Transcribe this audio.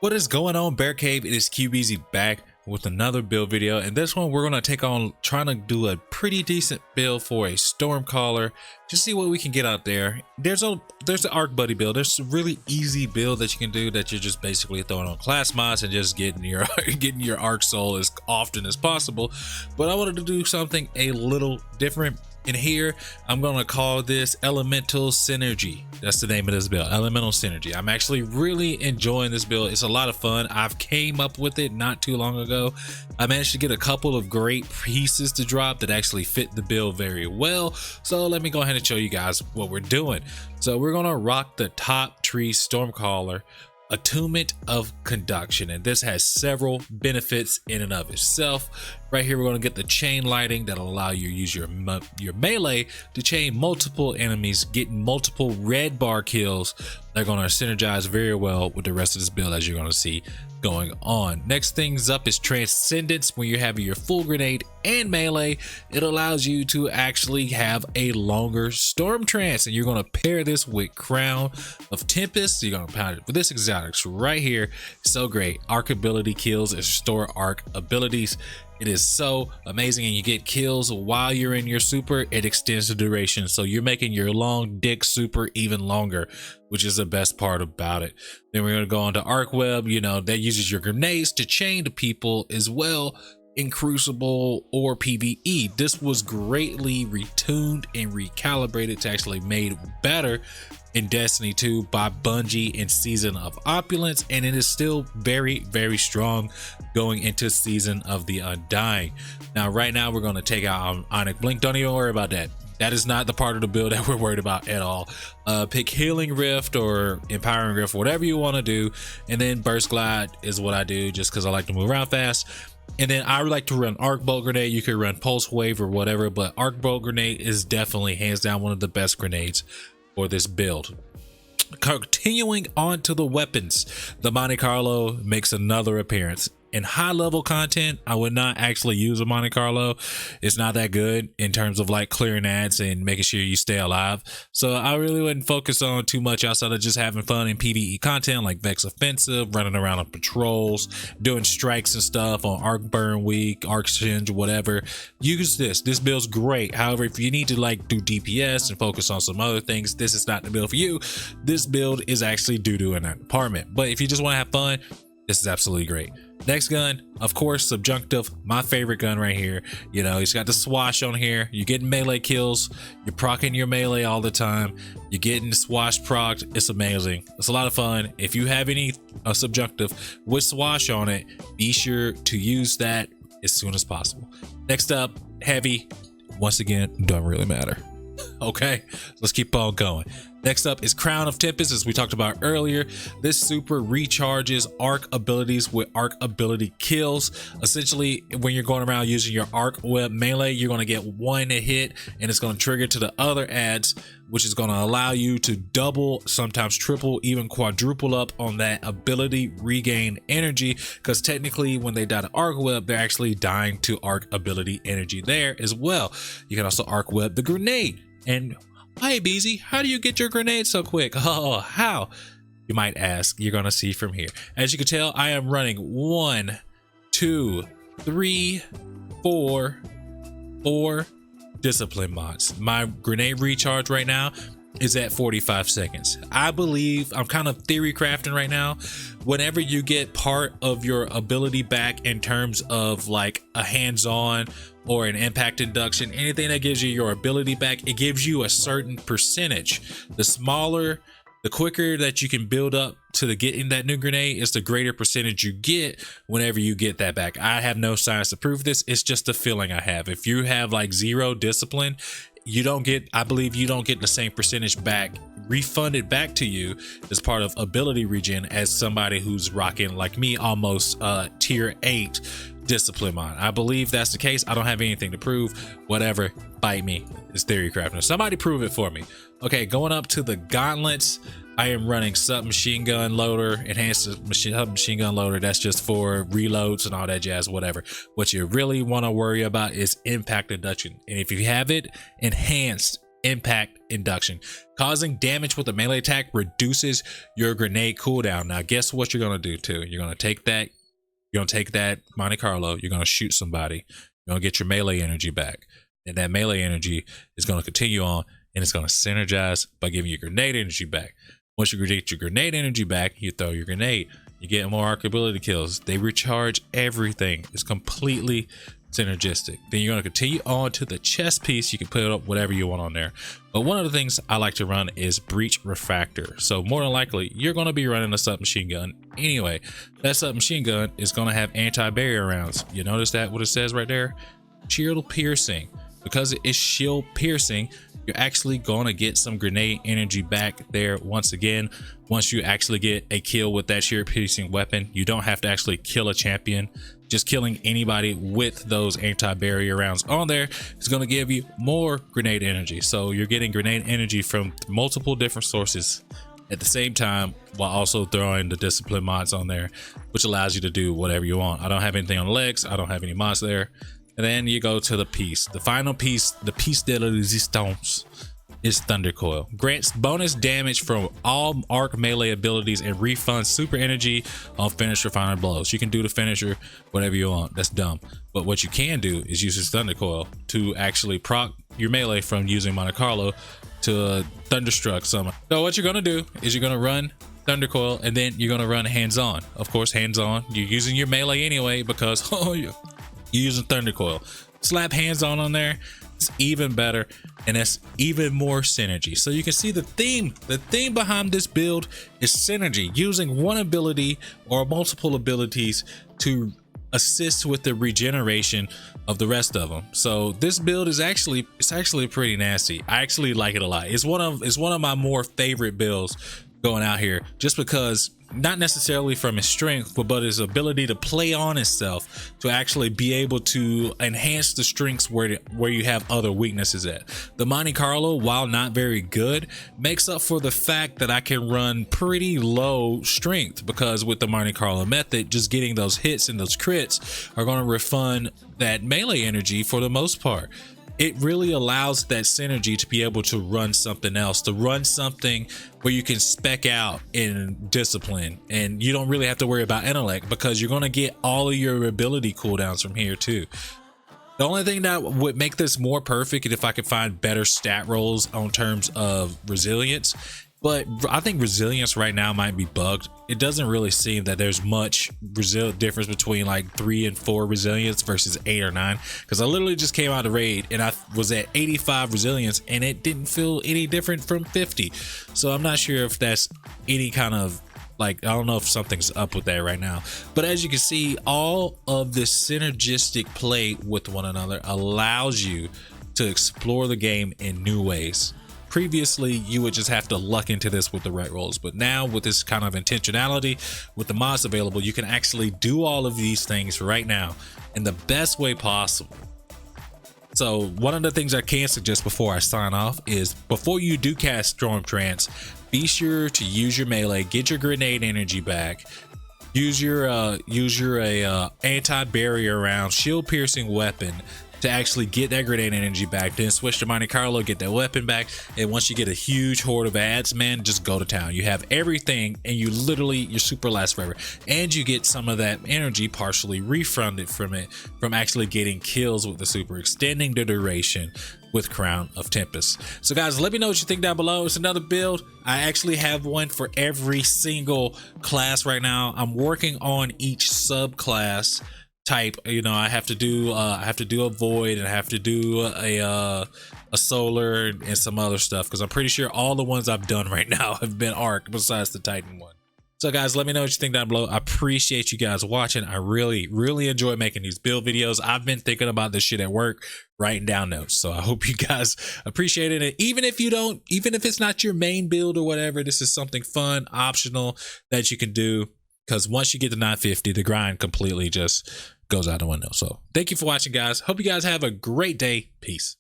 What is going on, Bear Cave? It is Qbeezy back with another build video, and this one we're gonna take on trying to do a pretty decent build for a Stormcaller. Just see what we can get out there. There's the Arc Buddy build. There's a really easy build that you can do that you're just basically throwing on class mods and just getting your Arc Soul as often as possible. But I wanted to do something a little different. And here I'm gonna call this Elemental Synergy. That's the name of this build, Elemental Synergy. I'm actually really enjoying this build. It's a lot of fun. I've came up with it not too long ago. I managed to get a couple of great pieces to drop that actually fit the build very well. So let me go ahead and show you guys what we're doing. So we're gonna rock the top tree Stormcaller Attunement of Conduction, and this has several benefits in and of itself. Right here we're going to get the chain lighting that'll allow you to use your melee to chain multiple enemies, getting multiple red bar kills. They're going to synergize very well with the rest of this build, as you're going to see going on. Next things up is Transcendence. When you're having your full grenade and melee, it allows you to actually have a longer storm trance, and you're going to pair this with Crown of Tempests. You're going to pound it with this exotics right here. So great. Arc ability kills and restore arc abilities. It is so amazing, and you get kills while you're in your super. It extends the duration, so you're making your long dick super even longer, which is the best part about it. Then we're going to go on to Arc Web. You know, that uses your grenades to chain to people as well in Crucible or PvE. This was greatly retuned and recalibrated to actually made better in Destiny 2 by Bungie in Season of Opulence, and it is still very, very strong going into Season of the Undying. Now, right now, we're going to take out Ionic Blink. Don't even worry about that. That is not the part of the build that we're worried about at all. Pick Healing Rift or Empowering Rift, whatever you want to do, and then Burst Glide is what I do just because I like to move around fast. And then I would like to run Arc Bolt Grenade. You could run Pulse Wave or whatever, but Arc Bolt Grenade is definitely hands down one of the best grenades for this build. Continuing on to the weapons, the Monte Carlo makes another appearance. In high level content, I would not actually use a Monte Carlo. It's not that good in terms of like clearing ads and making sure you stay alive. So I really wouldn't focus on too much outside of just having fun in PvE content like Vex Offensive, running around on patrols, doing strikes and stuff on Arc Burn Week, Arc Singe, whatever. Use this. This build's great. However, if you need to like do DPS and focus on some other things, this is not the build for you. This build is actually doo-doo in that department. But if you just want to have fun, this is absolutely great. Next gun, of course, Subjunctive, my favorite gun right here. You know, he's got the swash on here. You're getting melee kills. You're proccing your melee all the time. You're getting the swash procced. It's amazing. It's a lot of fun. If you have any Subjunctive with swash on it, be sure to use that as soon as possible. Next up, Heavy. Once again, doesn't really matter. Okay, let's keep on going. Next up is Crown of Tempests, as we talked about earlier. This super recharges arc abilities with arc ability kills. Essentially, when you're going around using your arc web melee, you're going to get one hit and it's going to trigger to the other ads, which is going to allow you to double, sometimes triple, even quadruple up on that ability regain energy, because technically when they die to arc web, they're actually dying to arc ability energy there as well. You can also arc web the grenade. And hey, Qbeezy, how do you get your grenade so quick? Oh, how? You might ask. You're gonna see from here. As you can tell, I am running 1, 2, 3, 4 discipline mods. My grenade recharge right now is at 45 seconds. I believe I'm kind of theory crafting right now. Whenever you get part of your ability back in terms of like a hands-on or an impact induction, anything that gives you your ability back, it gives you a certain percentage. The smaller, the quicker that you can build up to the getting that new grenade is the greater percentage you get whenever you get that back. I have no science to prove this. It's just a feeling I have. If you have like 0 discipline, you don't get, I believe you don't get the same percentage back refunded back to you as part of ability regen as somebody who's rocking like me almost tier 8 discipline mod. I believe that's the case. I don't have anything to prove. Whatever, bite me. It's theory crafting. Somebody prove it for me. Okay, going up to the gauntlets, I am running submachine gun loader, enhanced machine gun loader. That's just for reloads and all that jazz, whatever. What you really want to worry about is impact induction. And if you have it enhanced, impact induction. Causing damage with a melee attack reduces your grenade cooldown. Now guess what you're gonna do too? You're gonna take that Monte Carlo, you're gonna shoot somebody, you're gonna get your melee energy back, and that melee energy is gonna continue on, and it's gonna synergize by giving you grenade energy back. Once you get your grenade energy back, you throw your grenade, you get more arc ability kills. They recharge everything. It's completely synergistic. Then you're going to continue on to the chest piece. You can put up whatever you want on there, but one of the things I like to run is breach refractor. So more than likely you're going to be running a submachine gun anyway. That submachine gun is going to have anti-barrier rounds. You notice that what it says right there? Shield piercing. Because it is shield piercing, you're actually going to get some grenade energy back there. Once again, once you actually get a kill with that shield piercing weapon, you don't have to actually kill a champion. Just killing anybody with those anti-barrier rounds on there is going to give you more grenade energy. So you're getting grenade energy from multiple different sources at the same time, while also throwing the discipline mods on there, which allows you to do whatever you want. I don't have anything on the legs, I don't have any mods there. And then you go to the piece, the final piece, the piece de la resistance is Thunder Coil. Grants bonus damage from all arc melee abilities and refunds super energy on finisher final blows. You can do the finisher whatever you want. That's dumb. But what you can do is use this Thunder Coil to actually proc your melee from using Monte Carlo to Thunderstruck summon. So what you're gonna do is you're gonna run Thunder Coil, and then you're gonna run hands on. Of course, hands on. You're using your melee anyway because you're using Thunder Coil. Slap hands on there. It's even better, and that's even more synergy. So you can see the theme behind this build is synergy, using one ability or multiple abilities to assist with the regeneration of the rest of them. So this build is actually pretty nasty. I actually like it a lot. It's one of my more favorite builds going out here, just because not necessarily from its strength, but its ability to play on itself to actually be able to enhance the strengths where you have other weaknesses at. The Monte Carlo, while not very good, makes up for the fact that I can run pretty low strength, because with the Monte Carlo method, just getting those hits and those crits are going to refund that melee energy for the most part. It really allows that synergy to be able to run something else, to run something where you can spec out in discipline, and you don't really have to worry about intellect, because you're going to get all of your ability cooldowns from here too. The only thing that would make this more perfect is if I could find better stat rolls on terms of resilience. But I think resilience right now might be bugged. It doesn't really seem that there's much difference between like 3 and 4 resilience versus 8 or 9. Because I literally just came out of raid and I was at 85 resilience and it didn't feel any different from 50. So I'm not sure if that's any kind of, like, I don't know if something's up with that right now. But as you can see, all of this synergistic play with one another allows you to explore the game in new ways. Previously, you would just have to luck into this with the right rolls, but now with this kind of intentionality, with the mods available, you can actually do all of these things right now in the best way possible. So one of the things I can suggest before I sign off is, before you do cast Storm Trance, be sure to use your melee, get your grenade energy back, use your anti-barrier round, shield piercing weapon to actually get that grenade energy back, then switch to Monte Carlo, get that weapon back, and once you get a huge horde of ads, man, just go to town. You have everything, and you literally, your super lasts forever, and you get some of that energy partially refunded from it, from actually getting kills with the super, extending the duration with Crown of Tempests. So guys, let me know what you think down below. It's another build. I actually have one for every single class right now. I'm working on each subclass type. You know, I have to do a void, and I have to do a solar and some other stuff, because I'm pretty sure all the ones I've done right now have been arc besides the Titan one. So guys, let me know what you think down below. I appreciate you guys watching. I really enjoy making these build videos. I've been thinking about this shit at work, writing down notes. So I hope you guys appreciate it. Even if it's not your main build or whatever, this is something fun, optional that you can do, because once you get to 950, the grind completely just goes out the window. So thank you for watching, guys. Hope you guys have a great day. Peace.